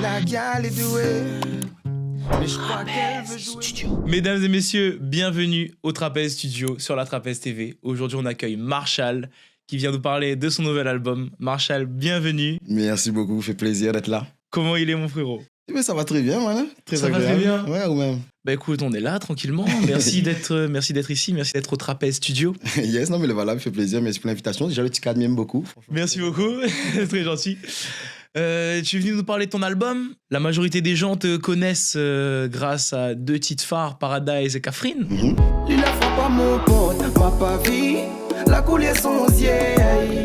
La gale est douée, mais je crois qu'elle veut jouer. Mesdames et messieurs, bienvenue au Trapèze Studio sur la Trapèze TV. Aujourd'hui, on accueille Marshall qui vient nous parler de son nouvel album. Marshall, bienvenue. Merci beaucoup, fait plaisir d'être là. Comment il est, mon frérot? Mais ça va très bien, voilà. Très Ça va agréable. très bien. Ouais, ou même. Bah écoute, on est là tranquillement. Merci d'être ici, merci d'être au Trapèze Studio. Yes, non, mais le voilà, fait plaisir. Merci pour l'invitation. Déjà, le petit cadre m'aime beaucoup. Merci beaucoup, très gentil. Tu es venu nous parler de ton album. La majorité des gens te connaissent grâce à deux titres phares, Paradise et Catherine. Il ne faut pas mon pote, ma pas vie. La coulée son vieille.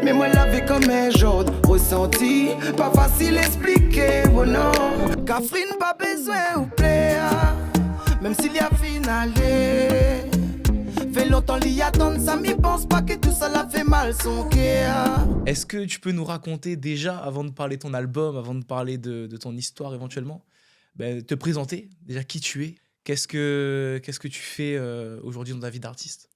Mais moi l'avais comme un jaune ressenti. Pas facile expliquer, oh non. Catherine pas besoin ou plaire. Même s'il y a finalé. Fait longtemps l'y attendre, ça m'y pense pas que tout ça l'a fait mal son cœur. Est-ce que tu peux nous raconter déjà, avant de parler de ton album, avant de parler de ton histoire éventuellement, te présenter, déjà qui tu es, qu'est-ce que tu fais aujourd'hui dans ta vie d'artiste?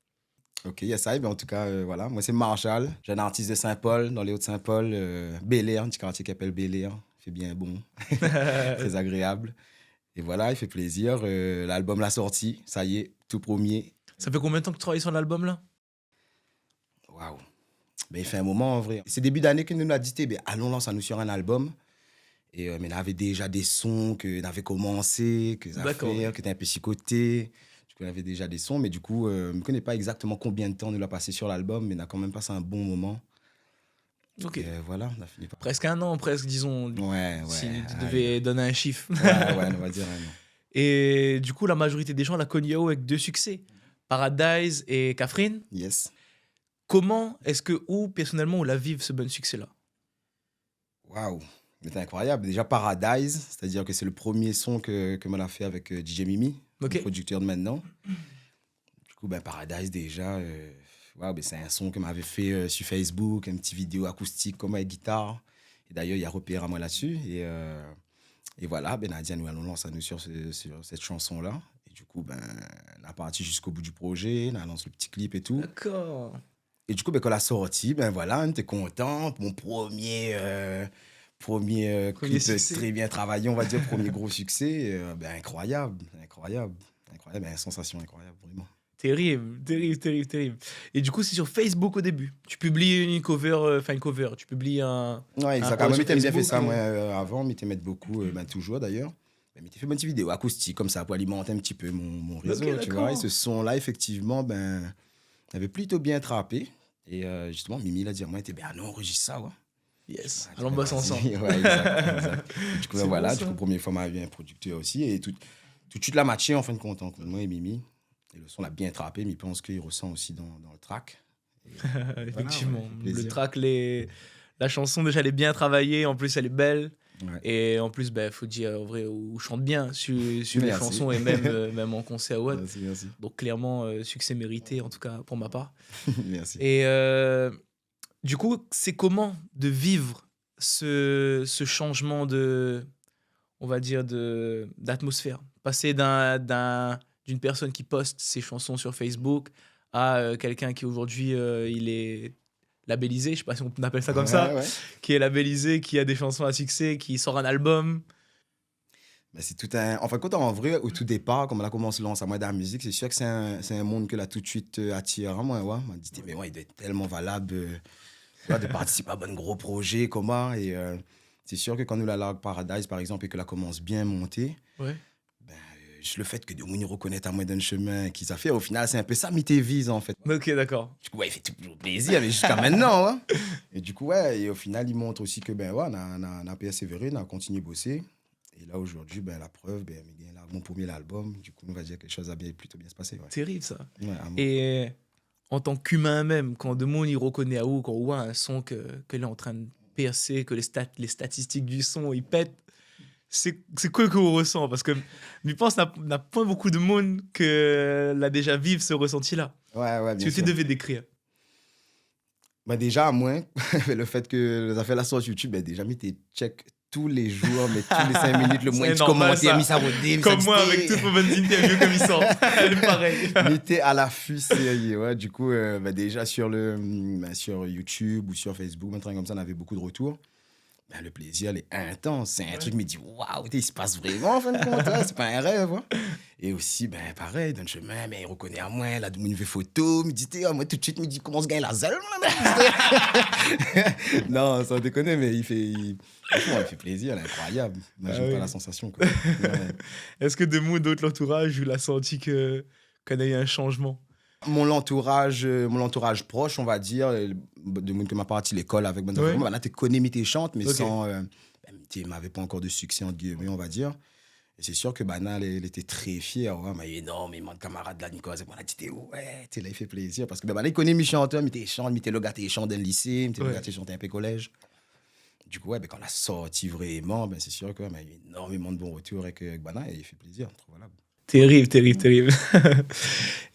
Ok, yes, ça, en tout cas, voilà. Moi, c'est Marshall, jeune artiste de Saint-Paul, dans les Hauts-de-Saint-Paul, Bel-Air, un petit quartier qui s'appelle Bel-Air. Il fait bien bon, très agréable. Et voilà, il fait plaisir. L'album l'a sorti, ça y est, tout premier. Ça fait combien de temps que tu travailles sur l'album là? Waouh. Ben, il fait un moment en vrai. C'est début d'année que nous l'a dit, ben, allons lancer nous sur un album. Et, mais il avait déjà des sons qu'on avait commencé, que affaires, que t'es un peu chicoté. Du coup, il avait déjà des sons, mais du coup, je ne connais pas exactement combien de temps nous l'a passé sur l'album, mais on a quand même passé un bon moment. Ok. Et, voilà, on a fini par... Presque un an, presque, disons. Ouais. Si tu devais donner un chiffre. Ouais, on va dire un an. Et du coup, la majorité des gens la connus avec deux succès, Paradise et Catherine. Yes. Comment est-ce que, personnellement, on la vive ce bon succès-là? Waouh, c'est incroyable. Déjà Paradise, c'est-à-dire que c'est le premier son que m'on a fait avec DJ Mimi, le producteur de maintenant. Du coup, Paradise déjà, wow, c'est un son que m'avait fait sur Facebook, une petite vidéo acoustique comme avec guitare. Et d'ailleurs, il y a repère à moi là-dessus. Et voilà, Nadia, nous allons lancer sur cette chanson-là. Et du coup, on a parti jusqu'au bout du projet, on a lancé le petit clip et tout. D'accord. Et du coup, quand elle a sorti, voilà, on était content. Mon premier clip succès. très bien travaillé, on va dire, premier gros succès. Incroyable. Sensation incroyable, vraiment. Terrible. Et du coup, c'est sur Facebook au début. Tu publies une cover, tu publies un... Ouais, exactement. Moi, j'aime bien fait ça, moi, avant. Je mettre beaucoup, toujours d'ailleurs. Mais j'ai fait une petite vidéo acoustique comme ça pour alimenter un petit peu mon réseau, tu vois. Et ce son-là, effectivement, avait plutôt bien trappé. Et justement, Mimi l'a dit à moi, non, enregistre ça, ouais. Yes, allons bosser ensemble. Ouais, exact. Et du coup, voilà, bon, première fois, m'a vu un producteur aussi. Et tout de suite, la matché en fin de compte, entre moi et Mimi. Et le son l'a bien trappé, mais il pense qu'il ressent aussi dans le track. Effectivement, voilà, le track, la chanson, déjà, elle est bien travaillée. En plus, elle est belle. Ouais. Et en plus, faut dire, en vrai, on chante bien sur les chansons et même en concert. Ouais. Merci. Donc, clairement, succès mérité, en tout cas, pour ma part. Merci. Et du coup, c'est comment de vivre ce changement on va dire, d'atmosphère? Passer d'une personne qui poste ses chansons sur Facebook à quelqu'un qui aujourd'hui, il est labellisé, je sais pas si on appelle ça comme ça, qui est labellisé, qui a des chansons à succès, qui sort un album. C'est tout un... Enfin, quand en vrai, au tout départ, comme on a commencé à lancer dans la musique, c'est sûr que c'est un monde que là tout de suite attire à moi. Ouais. On m'a dit, mais ouais, il doit être tellement valable de participer à un gros projet, comment. Et c'est sûr que quand nous la Largue Paradise, par exemple, et que la commence bien à monter, le fait que de nous reconnaître à moi d'un chemin qu'ils a fait, au final, c'est un peu ça, mais t'es vise, en fait. Ok, d'accord. Du coup, il fait toujours plaisir, mais jusqu'à maintenant. Ouais. Et du coup, et au final, il montre aussi que, on a persévéré, on a continué à bosser. Et là, aujourd'hui, la preuve, mon premier album, du coup, on va dire que les choses ont plutôt bien se passer. Ouais. Terrible, ça. Ouais, et en tant qu'humain même, quand de monde, il reconnaît à où, quand on voit un son que est en train de percer, que les statistiques du son, ils pètent, c'est quoi qu'on ressent? Parce que je pense qu'on n'a pas beaucoup de monde que l'a déjà vivre ce ressenti-là. Ouais, bien sûr. Tu devais décrire. Déjà, à moins, le fait que les affaires là sur YouTube, déjà, mis tes checks tous les jours, mais tous les 5 minutes, le moins tu commentes, mis ça rodé. Comme moi, avec toutes vos bonnes interviews comme ils sont. Elle est pareil. Mais t'es à l'affût sérieux, ouais. Du coup, déjà sur YouTube ou sur Facebook, un truc comme ça, on avait beaucoup de retours. ben, le plaisir, il est intense. C'est un truc, me dit, waouh, il se passe vraiment, en fin de compte, hein, c'est pas un rêve. Hein. Et aussi, ben, pareil, dans le chemin, ben, il reconnaît à moi, là, de mon nouvelle photo, me dit, moi, tout de suite, me dit, comment se gagne la zèle, non, sans déconner, mais franchement, il fait plaisir, il est incroyable. Moi, j'aime pas la sensation, quoi. Ouais. Est-ce que de vous, d'autres l'entourage, vous l'avez senti qu'on a eu un changement? Mon entourage proche, on va dire, de monde que m'a parti l'école avec bonne Ouais. là, tu connais, mais tu chantes, mais Ok. sans. Tu n'avais pas encore de succès, entre guillemets, on va dire. Et c'est sûr que Bana, elle était très fière. Ouais, mais énormément de camarades là, Nicolas. Et moi, là, tu ouais, là, il fait plaisir. Parce que Bana, il connaît mes chanteurs, mais tu chantes, mais tu le gars, tu chantes dans le lycée, mais tu le gars, tu chantes un peu collège. Du coup, ouais, ben, quand on a sorti vraiment, ben, c'est sûr qu'il y a eu énormément de bons retours avec Bana et il fait plaisir. Voilà. Terrible, terrible, terrible.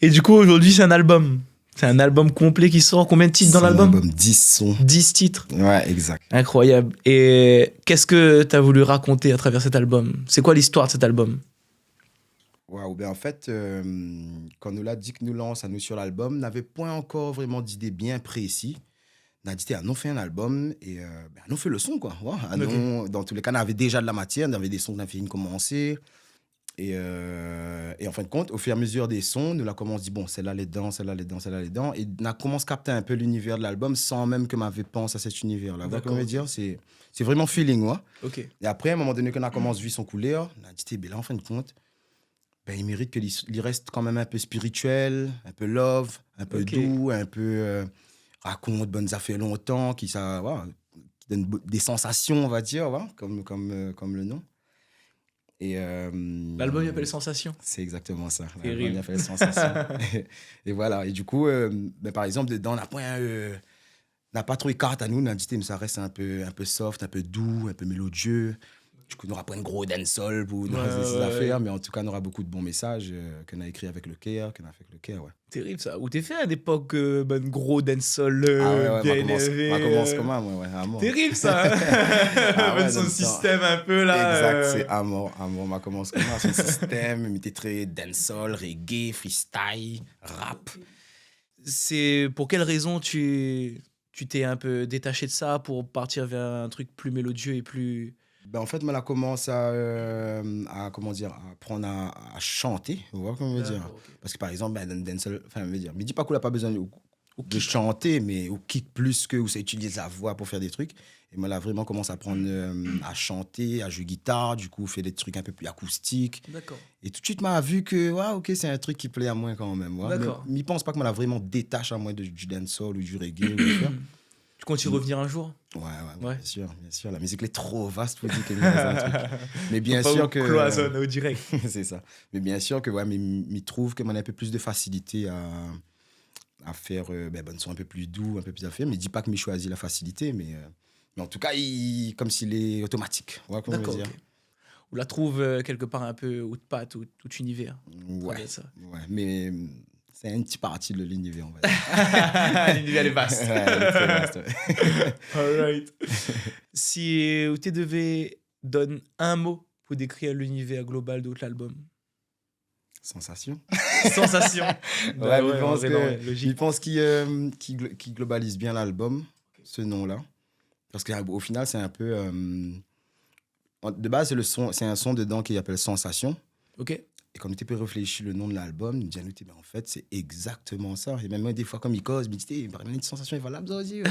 Et du coup, aujourd'hui, c'est un album. C'est un album complet qui sort. Combien de titres dans l'album? C'est un album 10 sons. 10 titres. Ouais, exact. Incroyable. Et qu'est-ce que tu as voulu raconter à travers cet album? C'est quoi l'histoire de cet album? Waouh, ben en fait, quand nous l'a dit que nous lance à nous sur l'album, n'avait point encore vraiment d'idée bien précise. On a dit, on fait un album et ben, on fait le son, quoi. Ouais, Ok. dans tous les cas, on avait déjà de la matière, on avait des sons qu'on avait commencer. Et en fin de compte, au fur et à mesure des sons, nous la commence dit, bon, celle-là, les dents, celle-là, les dents, celle-là, les dents. Et on a commencé à capter un peu l'univers de l'album sans même que m'avait pensé à cet univers-là. Vous voyez comment je veux dire? C'est vraiment feeling, ouais. Ok. Et après, à un moment donné, quand on a commencé à vivre son couleur, on a dit, ben là, en fin de compte, ben, il mérite qu'il reste quand même un peu spirituel, un peu love, un peu doux, un peu raconte bonnes affaires longtemps, qui donne des sensations, on va dire, ouais, comme le nom. Et L'album il s'appelle Sensation. c'est exactement ça. Terrible. L'album il s'appelle Sensation. Et voilà. Et du coup, ben, par exemple, dedans, on n'a pas trop écarté à nous, on a dit, mais ça reste un peu soft, un peu doux, un peu mélodieux. Du coup, on n'aura pas une grosse dancehall pour ces affaires, mais en tout cas, on aura beaucoup de bons messages qu'on a écrits avec le cœur, ouais. Terrible ça. Où t'es fait à l'époque, ben, gros dancehall, bien élevé. On commence comment, moi, ouais, à mort. Terrible ça. Ouais, son système un peu là. Exact, c'est à mort. On commence comment, son système, mais t'es très dancehall, reggae, freestyle, rap. C'est pour quelle raison tu t'es un peu détaché de ça pour partir vers un truc plus mélodieux et plus... Ben, en fait, moi, là, commence à apprendre à chanter, vous voyez comment je veux dire. Okay. Parce que, par exemple, ben, dans dancehall, enfin, je veux dire, me dis pas qu'on n'a pas besoin de chanter, mais au kick plus que où ça utilise la voix pour faire des trucs. Et moi, là, vraiment, commence à apprendre à chanter, à jouer guitare, du coup, faire des trucs un peu plus acoustiques. D'accord. Et tout de suite, m'a vu que, ouais, ok, c'est un truc qui plaît à moi quand même. Ouais. D'accord. Mais je pense pas que moi, là, vraiment détache à moi du dancehall ou du reggae. Ou tu comptes y revenir un jour? Ouais, Ouais. bien sûr. La musique elle est trop vaste pour dire qu'il y a un truc. Mais bien sûr que... cloisonne au direct. C'est ça. Mais bien sûr que, ouais, mais je trouve que moi, on a un peu plus de facilité à faire bonne son un peu plus doux, un peu plus à faire. Mais je dis pas que je choisis la facilité, mais en tout cas, comme s'il est automatique. Ouais, comment D'accord, dire. okay. On la trouve quelque part un peu haut de patte, tout univers. Ouais, mais c'est une petite partie de l'univers, on va dire. L'univers est vaste. Ouais, c'est vaste. Ouais. All right. Si tu devais donner un mot pour décrire l'univers global de l'album. Sensation. Sensation. Ouais, je pense qu'il globalise bien l'album, ce nom-là. Parce qu'au final, c'est un peu... de base, c'est un son dedans qui appelle Sensation. Ok. Et quand tu peux réfléchir le nom de l'album, nous disons, en fait, c'est exactement ça. Et même des fois, comme il cause, il me une sensation, il va là, aussi.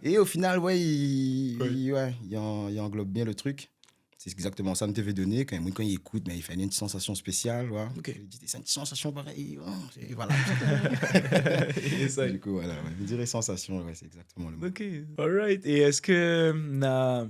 Et au final, ouais, il englobe bien le truc. C'est exactement ça que tu veux donner. Quand il écoute, il fait une petite sensation spéciale. Ouais. Okay. Il dit, c'est une petite sensation pareille. Et voilà. Et ça. Du coup, voilà. Ouais. Je dirais sensation, ouais, c'est exactement le mot. Ok, all right. Et est-ce que y a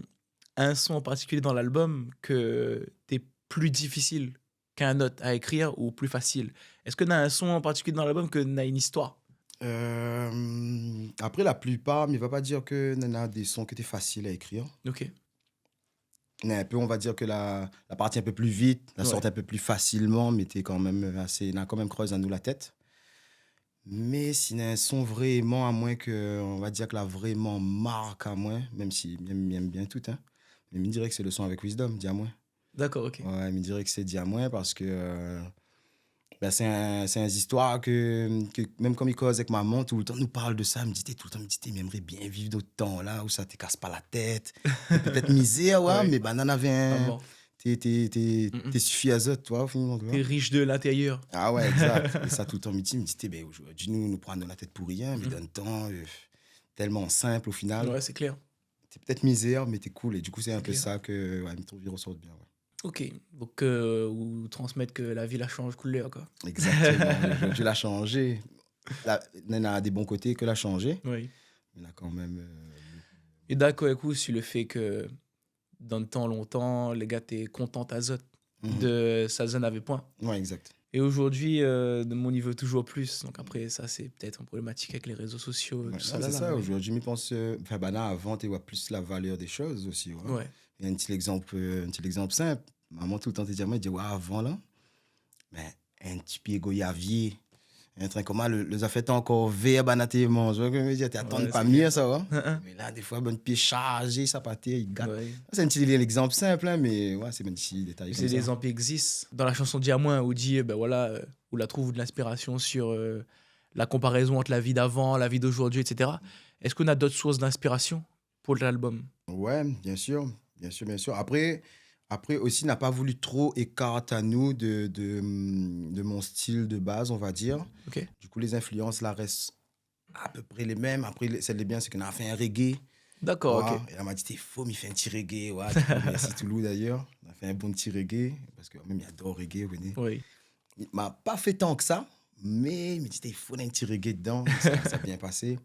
un son en particulier dans l'album que t'es plus difficile qu'un autre à écrire ou plus facile? Est-ce que y a un son en particulier dans l'album que y a une histoire? Après, la plupart, mais il ne va pas dire que y a des sons qui étaient faciles à écrire. Ok. Un peu, on va dire que la partie un peu plus vite, la sorte un peu plus facilement, mais t'es quand même assez, on a quand même creusé à nous la tête. Mais s'il y a un son vraiment, à moins que, on va dire que la vraiment marque à moins, même si j'aime bien tout, hein. Mais je dirais que c'est le son avec Wisdom, Diamant. D'accord, ok. Ouais, je dirais que c'est Diamant parce que Ben, c'est une histoire que même comme il cause avec maman, tout le temps nous parle de ça. Elle me dit, tout le temps, il aimerait bien vivre d'autres temps là où ça te casse pas la tête. Peut-être misère, ouais, Ouais. mais ben, n'en avait un. Vraiment. T'es suffi à ça, toi, au final, tu vois. T'es riche de l'intérieur. Ah ouais, exact. Et ça, tout le temps, il me dit, ben, aujourd'hui, nous prenons la tête pour rien, mais dans le temps, tellement simple au final. Ouais, c'est clair. T'es peut-être misère, mais t'es cool. Et du coup, c'est un peu clair. ça que ouais, ton vie ressort bien. Ouais. Ok, donc ou transmettre que la ville a changé couleur, quoi. Exactement. Aujourd'hui, l'a changé. Il a des bons côtés que l'a changé. Oui. Il a quand même. Et d'accord, écoute, sur le fait que dans le temps, longtemps, les gars étaient contents à Zot de sa zone avait point. Ouais, exact. Et aujourd'hui, de mon niveau toujours plus. Donc après, ça, c'est peut-être une problématique avec les réseaux sociaux. Ouais, tout ça, c'est là, ça. mais- Aujourd'hui, je pense. Enfin, là, avant, tu vois plus la valeur des choses aussi. Ouais. Ouais. Il y a un petit exemple simple. Maman, tout le temps, te dit, ouais, avant, là, ben, un petit pied goyavier. Un train comme ça, les affaires encore vert, banaté, mange. Tu attends Ouais, pas c'est mieux, ça, ouais. Hein. Mais là, des fois, bon pied chargé, ça pâté, il gâte. Ouais. C'est un petit exemple simple, hein, mais ouais, c'est un petit détail. C'est comme des ça. exemples qui existent. Dans la chanson Diamant, où dit, ben voilà, où la trouve de l'inspiration sur la comparaison entre la vie d'avant, la vie d'aujourd'hui, etc. Est-ce qu'on a d'autres sources d'inspiration pour l'album? Ouais, bien sûr. Après aussi, n'a pas voulu trop écarter à nous de mon style de base, on va dire. Ok. Du coup, les influences là restent à peu près les mêmes. Après, celle des biens, c'est qu'on a fait un reggae. D'accord, Ouais. ok. Et elle m'a dit, t'es faux, mais il fait un petit reggae. Ouais, merci Toulouse d'ailleurs. On a fait un bon petit reggae, parce que même il adore reggae, venez. Oui. Il m'a pas fait tant que ça, mais il m'a dit, il faut un petit reggae dedans. Ça a bien passé.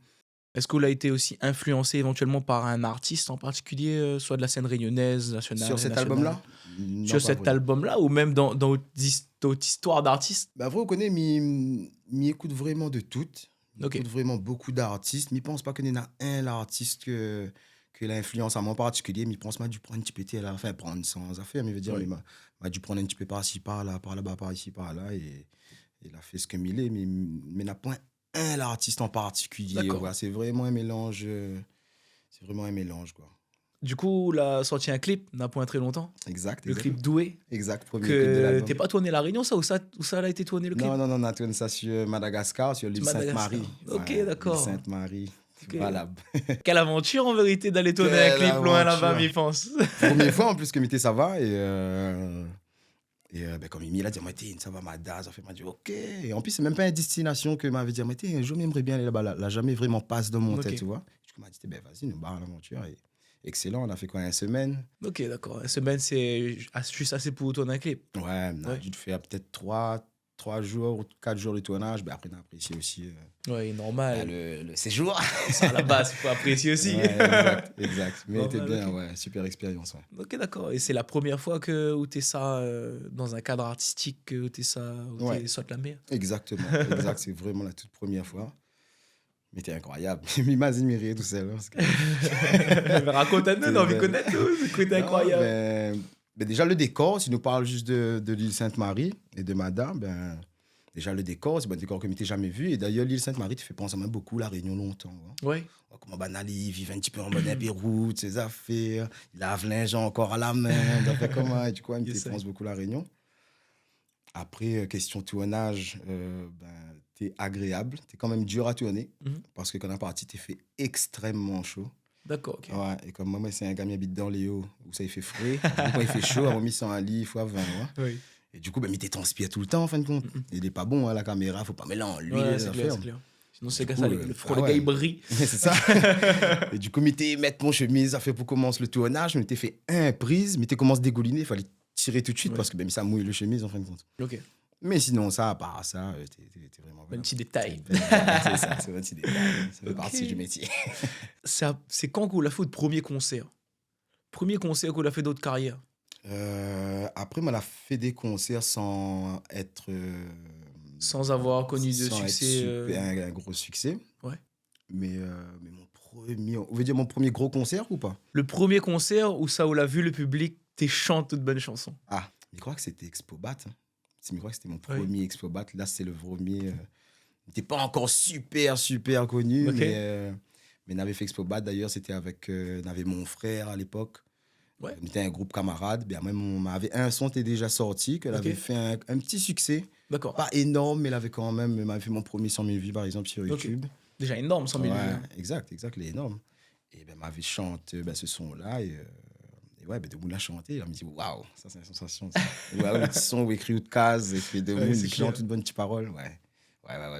Est-ce qu'on a été aussi influencé éventuellement par un artiste en particulier, soit de la scène réunionnaise, nationale? Sur cet nationale album-là Non, Sur pas cet vraiment. album-là, ou même dans d'autres histoires d'artistes? Bah, vrai, on connaît, m'y écoute vraiment de toutes. Ok. Écoute vraiment beaucoup d'artistes. Mais pense pas qu'il y en a un l'artiste que l'influence à moi en particulier. Mais pense m'a dû prendre un petit peu à la fin, prendre sans affaire. Mais veut dire, Oui. il m'a dû prendre un petit peu par-ci, par-là, par là-bas, par-ici, par-là. Et il a fait ce qu'il est. Mais n'a point un l'artiste en particulier. D'accord. Ouais, c'est vraiment un mélange. C'est vraiment un mélange, quoi. Du coup, il a sorti un clip, n'a pas très longtemps. Exact. Le exact. clip Doué. Exact. Premier clip de Que l'album. t'es pas tourné à La Réunion, ça, où ça a été tourné le clip? Non, on a tourné ça sur Madagascar, sur l'île Madagascar. Sainte-Marie. Ok, Ouais, d'accord. l'île Sainte-Marie. Ok. Voilà. Quelle aventure en vérité d'aller tourner un Quelle clip loin là-bas, aventure. m'y pense. Première fois en plus que Mité ça va. Et ben, comme il a dit, ça va, Mada. Ça fait, m'a dit, ok. Et en plus, c'est même pas une destination que m'avait dit, un jour, j'aimerais bien aller là-bas. Là, jamais vraiment passe dans mon Ok. tête, tu vois. Du coup, m'a dit, ben, vas-y, nous barrons l'aventure. Et excellent, on a fait quoi, une semaine? Ok, d'accord. Une semaine, c'est juste assez pour tourner un clip. Ouais, on a Ouais. dû faire peut-être 3 jours ou 4 jours de tournage. Ben, après, on a apprécié aussi Ouais, normal. le séjour. Ça, à la base, il faut apprécier aussi. Ouais, exact. Mais Normal, c'était bien, ok. ouais, super expérience. Ouais. Ok, d'accord. Et c'est la première fois où tu es ça dans un cadre artistique, où tu es ça, où Ouais. tu soit la mer. Exactement, exact. C'est vraiment la toute première fois. Mais t'es incroyable. M'imagine mirer tout seul. Parce que... Raconte-nous, on a envie de belle. connaître tout. C'est Non, incroyable. ben, déjà, le décor, si nous parlons juste de l'île Sainte-Marie et de Madame, ben, déjà, le décor, c'est un décor que je n'ai jamais vu. Et d'ailleurs, l'île Sainte-Marie, tu fais penser même beaucoup à La Réunion longtemps. Hein. Ouais. Comment Banali, il vit un petit peu en mode Pérou, ses affaires, il lave linge encore à la main, d'après comment, et du coup, il me Yes, pense beaucoup La Réunion. Après, question tournage, ben, t'es agréable, t'es quand même dur à tourner, Mhm. parce que quand on est parti, t'es fait extrêmement chaud. D'accord, ok. Ouais, et comme moi, c'est un gars qui habite dans les hauts, où ça il fait frais. Du coup, quand il fait chaud, on mis ça en lit, il faut 20. Ouais. Oui. Et du coup, ben, il transpire tout le temps, en fin de compte. Il est pas bon, hein, la caméra, faut pas mélanger en lui, Ouais, les c'est clair, affaires. c'est clair. Sinon, c'est Du comme ça, coup, le front, ah le ouais. gars, il brille. C'est ça. Et du coup, m'était mettre mon chemise, ça fait pour commencer le tournage, m'était fait un prise, m'était commence à dégouliner, il fallait tirer tout de suite Ouais. parce que ben, ça mouille le chemise en fin de compte. Ok. Mais sinon, ça, à part ça, t'es vraiment. Un petit détail. C'est ça, c'est un petit détail. Ça fait Ok. partie du métier. C'est quand qu'on l'a fait votre premier concert? Premier concert qu'on a fait d'autres carrières? Après, on a fait des concerts sans être. Sans avoir connu de sans être succès. un gros succès. Ouais. Mais on veut dire mon premier gros concert ou pas? Le premier concert où ça, où l'a vu le public, t'es chante toute bonne chanson. Ah, je crois que c'était Expobat. Hein. Je crois que c'était mon Oui. premier Expobat. Là, c'est le premier. Il n'était pas encore super connu, Ok. mais on avait fait Expobat. D'ailleurs, c'était avec on avait mon frère à l'époque. Ouais. On était un groupe camarade. Ben, même on avait un son qui était déjà sorti, qu'elle avait fait un petit succès. D'accord. Pas énorme, mais elle avait quand même... Elle m'avait fait mon premier 100 000 vues, par exemple, sur YouTube. Déjà énorme, 100 000 vues. Ouais, exact, il est énorme. Et ben, m'avait chanté ce son-là. Et ouais, de Moon l'a chanté. Elle me dit, waouh, ça, c'est une sensation. Waouh, le petit son où écrit ou de cases, et puis de Moon, il chante une bonne petite parole. Ouais,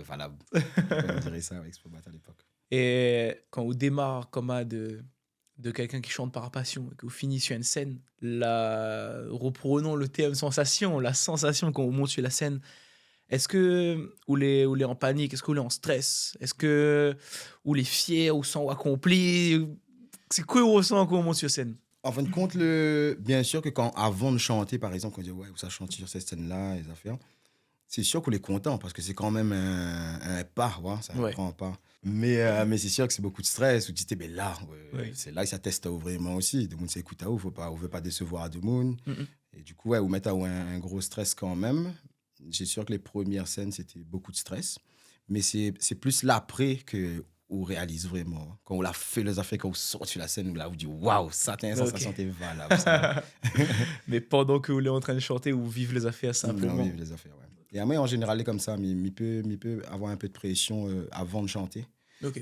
valable. On dirait ça avec Expobat à l'époque. Et quand on démarre comme de quelqu'un qui chante par passion et qu'on finit sur une scène, reprenons le thème sensation, la sensation quand on monte sur la scène, est-ce que ou les en panique, est-ce que ou les en stress, est-ce que ou les fiers ou sans accompli, c'est quoi on ressent quand on monte sur scène? En fin de compte, bien sûr que avant de chanter, par exemple, on dit ouais, ça chante sur cette scène-là, les affaires, c'est sûr qu'on est content parce que c'est quand même un pas, ça prend un pas. Mais c'est sûr que c'est beaucoup de stress. Où tu dis, ben là, c'est là que ça teste vraiment aussi. De Moon, c'est écoute, on veut pas décevoir de Moon. Et du coup, on met un gros stress quand même. C'est sûr que les premières scènes, c'était beaucoup de stress. Mais c'est plus l'après qu'on réalise vraiment. Quand on l'a fait, les affaires, quand on sort sur la scène, là, on dit waouh, ça, t'as une sensation, t'es valable. Mais pendant que vous êtes en train de chanter ou vivre les affaires simplement. Non, vivre les affaires, ouais. Et moi, en général, comme ça, il peut avoir un peu de pression avant de chanter.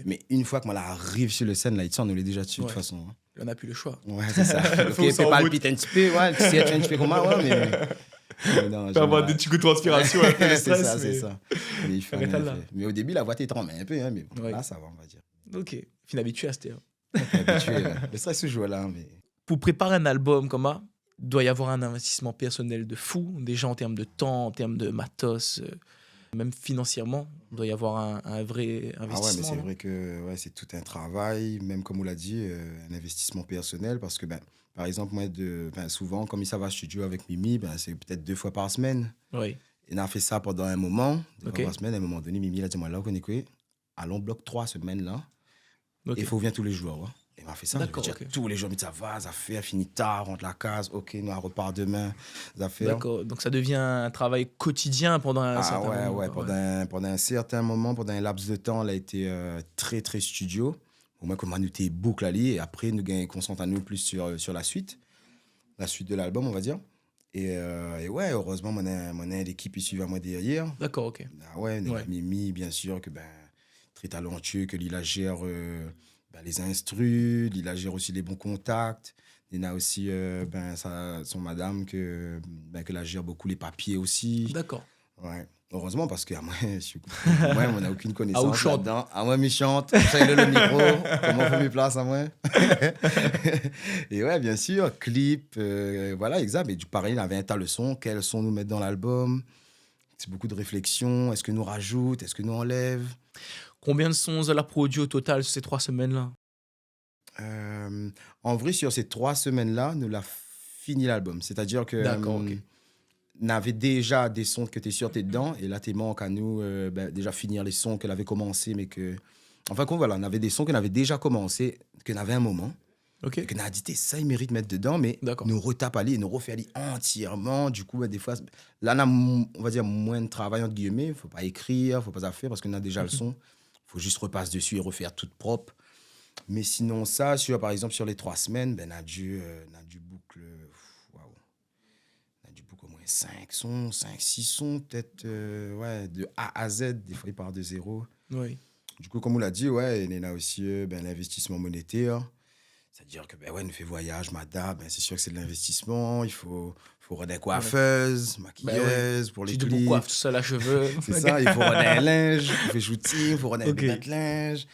Mais une fois que arrive sur le scène, là, on est déjà dessus de toute façon. Hein. On n'a plus le choix. Ouais, c'est ça. Il peut palpiter un petit peu, tu sais, un petit peu comme moi, mais... Non, peut avoir des petits coups de transpiration, un peu de stress. C'est ça. Mais, il faut mais au début, la voix t'étremble un peu, hein, mais là, ça va, on va dire. Ok, fin habitué à ce terme. Habitué, le stress se joue là. Mais... Pour préparer un album comme ça, il doit y avoir un investissement personnel de fou, déjà en termes de temps, en termes de matos, même financièrement, il doit y avoir un vrai investissement. Ah ouais, mais c'est vrai que c'est tout un travail, même comme on l'a dit, un investissement personnel, parce que, par exemple, moi, souvent, comme ça va au studio avec Mimi, c'est peut-être 2 fois par semaine. Oui. Et on a fait ça pendant un moment, 2 fois par semaine. À un moment donné, Mimi a dit, moi, là, on est quoi? Allons, bloc 3 semaines, là. Et il faut venir tous les jours, ouais. Et on a fait ça, tous les jours, mais ça va, ça fait, fini tard, rentre la case, ok, nous, on repart demain, ça fait. D'accord, donc ça devient un travail quotidien pendant un certain moment. Ouais, pendant un certain moment, pendant un laps de temps, elle a été très, très studio. Au moins, qu'on nous était boucle à lire, et après, nous concentrons nous plus sur la suite de l'album, on va dire. Et ouais, heureusement, on a l'équipe qui suit à moi derrière. D'accord, ok. Ah ouais, Mimi, bien sûr, que très talentueux, que Lila gère les instrus, Lila gère aussi les bons contacts. Il y en a aussi son madame que la gère beaucoup les papiers aussi. D'accord. Ouais. Heureusement, parce que moi, on n'a aucune connaissance là-dedans. À moi, je chante, je le micro, comment on fait mes places à moi. Et ouais, bien sûr, clip, voilà, exact. Mais du pareil, il avait un tas de sons, quels sons nous mettre dans l'album. C'est beaucoup de réflexion. Est-ce que nous rajoute, est-ce que nous enlève? Combien de sons elle a produit au total sur ces 3 semaines-là? En vrai, sur ces 3 semaines-là, nous l'a fini l'album. C'est-à-dire que on avait déjà des sons que tu es sûr tu es dedans. Et là, tu manques à nous déjà finir les sons qu'elle avait commencé. Mais que... Enfin, voilà, on avait des sons qu'on avait déjà commencé, qu'on avait un moment. Et qu'on a dit, ça, il mérite de mettre dedans. Mais nous retape à lire, nous refait à lire entièrement. Du coup, des fois, là, on a, on va dire, moins de travail, entre guillemets. Il ne faut pas écrire, il ne faut pas faire parce qu'on a déjà le son. Il faut juste repasser dessus et refaire tout propre. Mais sinon, ça, par exemple, sur les 3 semaines, on a dû boucle... On a dû boucle au moins 5 sons, 5-6 sons, peut-être de A à Z. Des fois, il part de 0. Oui. Du coup, comme on l'a dit, il y en a aussi l'investissement monétaire. C'est-à-dire que, nous fait voyage, madame, c'est sûr que c'est de l'investissement. Il faut rendre une coiffeuse, maquilleuse, pour les clips. Tu coiffes tout ça, la cheveux. C'est ça, il faut rendre un linge, il faut shooting, il faut rendre un de linge.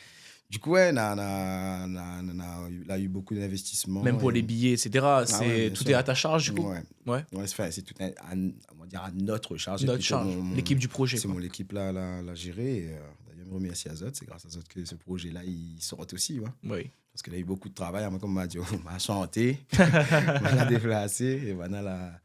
Du coup, on a eu beaucoup d'investissements. Même pour les billets, etc. Tout est à ta charge, du coup. C'est tout on va dire à notre charge. L'équipe du projet. C'est mon équipe là, la gérer. Et, d'ailleurs, je remercie Azot. C'est grâce à Azot que ce projet-là, il sort aussi. Ouais. Oui. Parce qu'il a eu beaucoup de travail. Moi, comme on m'a dit, on m'a chanté, on m'a déplacé. Et voilà, elle a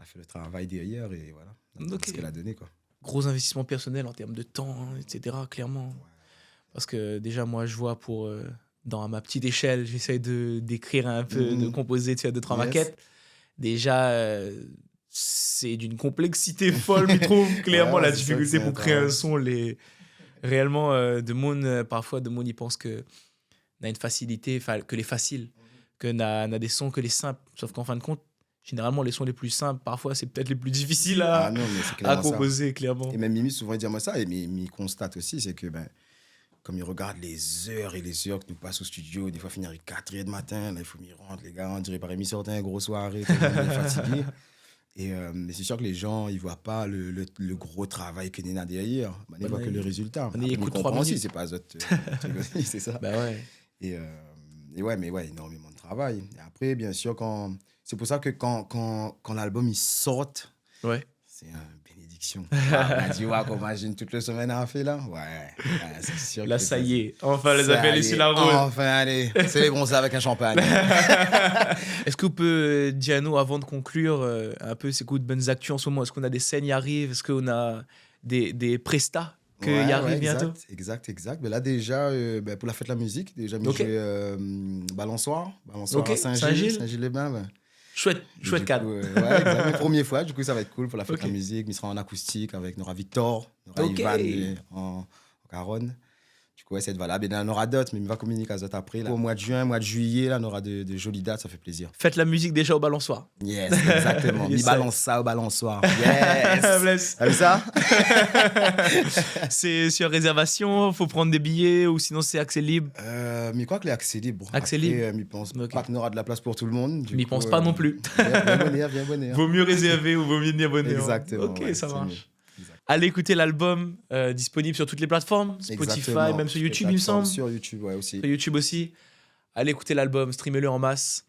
fait le travail derrière. Et voilà, c'est ce qu'elle a donné. Quoi. Gros investissement personnel en termes de temps, etc. Clairement. Ouais. Parce que déjà, moi, je vois dans ma petite échelle, j'essaie d'écrire un peu, de composer, de faire 2-3 maquettes. Déjà, c'est d'une complexité folle, je trouve. Clairement, la difficulté pour créer un son. Réellement, parfois, il pense qu'on a une facilité, que les faciles. qu'on a des sons que les simples. Sauf qu'en fin de compte, généralement, les sons les plus simples, parfois, c'est peut-être les plus difficiles à composer, clairement. Et même Mimi, souvent, il dit moi ça, et Mimi constate aussi, c'est que, comme il regarde les heures et les heures que nous passons au studio, des fois finir à 4h du matin, là, il faut m'y rendre, les gars, on dirait par émission, sortir une grosse soirée, tout le monde est fatigué. Mais c'est sûr que les gens, ils ne voient pas le gros travail que Nena derrière. Ils ne voient que le résultat. On écoute 3 minutes. Aussi, c'est pas autre c'est ça. Bah ouais. Et énormément de travail. Et après, bien sûr, c'est pour ça que quand l'album il sort, c'est une bénédiction. On a dit, qu'on imagine toute la semaine à faire là. C'est sûr. Là, ça y est. Enfin, les appels ici la route. Enfin, allez. Célébrons ça avec un champagne. Est-ce que vous pouvez dire à nous, avant de conclure, un peu c'est quoi de bonnes actus en ce moment? Est-ce qu'on a des scènes qui arrivent? Est-ce qu'on a des prestats qui arrivent bientôt? Exact. Mais là, déjà, pour la fête de la musique, déjà, j'ai joué Balançoire à Saint-Gilles-les-Bains. Chouette cadre. Exactement. Première fois, du coup, ça va être cool pour la fête de la musique. Il sera en acoustique avec Nora Victor, Nora Ivan en Caronne. Du coup, c'est valable. Et il y en aura d'autres, mais il va communiquer à d'autres après. Là. Au mois de juin, mois de juillet, là, on aura de jolies dates, ça fait plaisir. Faites la musique déjà au balançoire. Yes, exactement. Il balance ça au balançoire. Yes. T'as vu ça? C'est sur réservation, il faut prendre des billets ou sinon c'est accès libre. Mais quoi que les accès libres. Accès libre. Je pense pas qu'on aura de la place pour tout le monde. Mais pense pas non plus. Bien bonheur. Vaut mieux réserver ou vaut mieux venir abonner. Exactement. Ok, ça marche. Allez écouter l'album, disponible sur toutes les plateformes, Spotify, même sur YouTube, il me semble. Sur YouTube, aussi. Sur YouTube aussi. Allez écouter l'album, streamez-le en masse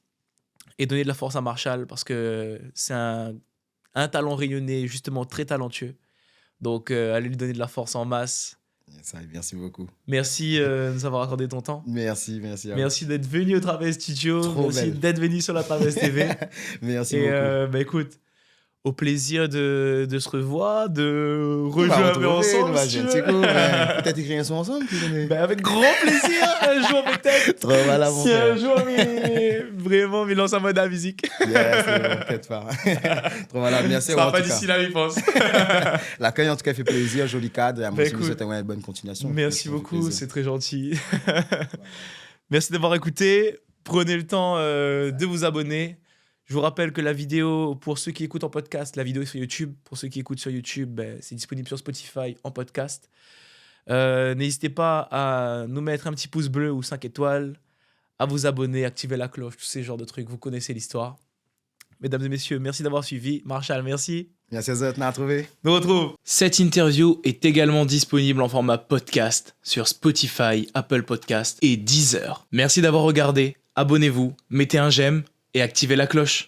et donnez de la force à Marshall parce que c'est un talent rayonné, justement très talentueux. Donc, allez lui donner de la force en masse. Merci beaucoup. Merci de nous avoir accordé ton temps. Merci. Merci d'être venu au Traverse Studio. Merci d'être venu sur la Traverse TV. Merci beaucoup. Écoute, au plaisir de se revoir, de rejouer ensemble. Peut-être écrire un son ensemble. Avec grand plaisir, un jour peut-être. Trop mal avant. Si un jour, vraiment, il lance en mode à la musique. Yes, peut-être pas. Trop malade. Merci. Ça va pas d'ici là, je pense. L'accueil, en tout cas, fait plaisir. Joli cadre. Et moi aussi, je vous souhaite une bonne continuation. Merci beaucoup, c'est très gentil. Merci d'avoir écouté. Prenez le temps de vous abonner. Je vous rappelle que la vidéo, pour ceux qui écoutent en podcast, la vidéo est sur YouTube. Pour ceux qui écoutent sur YouTube, c'est disponible sur Spotify en podcast. N'hésitez pas à nous mettre un petit pouce bleu ou 5 étoiles, à vous abonner, activer la cloche, tous ces genres de trucs. Vous connaissez l'histoire. Mesdames et messieurs, merci d'avoir suivi. Marshall, merci. Merci à vous de trouvé. Nous retrouve. Cette interview est également disponible en format podcast sur Spotify, Apple Podcast et Deezer. Merci d'avoir regardé. Abonnez-vous, mettez un j'aime et activez la cloche.